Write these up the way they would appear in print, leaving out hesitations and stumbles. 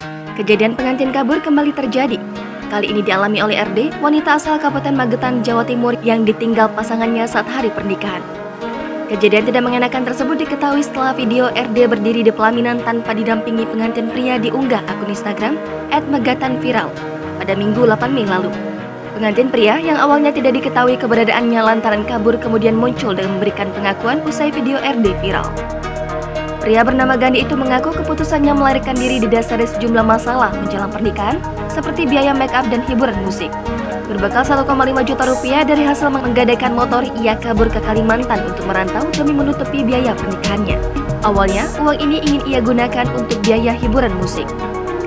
Kejadian pengantin kabur kembali terjadi. Kali ini dialami oleh RD, wanita asal Kabupaten Magetan, Jawa Timur yang ditinggal pasangannya saat hari pernikahan. Kejadian tidak mengenakan tersebut diketahui setelah video RD berdiri di pelaminan tanpa didampingi pengantin pria diunggah akun Instagram @megatanviral pada Minggu 8 Mei lalu. Pengantin pria yang awalnya tidak diketahui keberadaannya lantaran kabur kemudian muncul dan memberikan pengakuan usai video RD viral. Pria bernama Gandhi itu mengaku keputusannya melarikan diri didasari sejumlah masalah menjelang pernikahan seperti biaya make up dan hiburan musik. Berbekal 1,5 juta rupiah dari hasil menggadaikan motor, ia kabur ke Kalimantan untuk merantau demi menutupi biaya pernikahannya. Awalnya, uang ini ingin ia gunakan untuk biaya hiburan musik.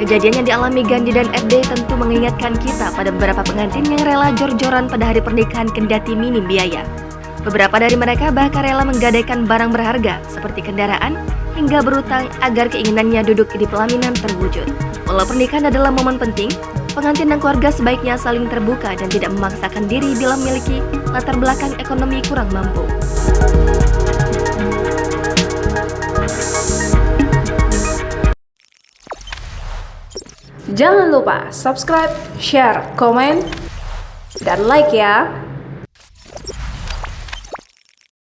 Kejadian yang dialami Gandhi dan RD tentu mengingatkan kita pada beberapa pengantin yang rela jor-joran pada hari pernikahan kendati minim biaya. Beberapa dari mereka bahkan rela menggadaikan barang berharga seperti kendaraan hingga berutang agar keinginannya duduk di pelaminan terwujud. Walau pernikahan adalah momen penting, pengantin dan keluarga sebaiknya saling terbuka dan tidak memaksakan diri bila memiliki latar belakang ekonomi kurang mampu. Jangan lupa subscribe, share, komen, dan like ya!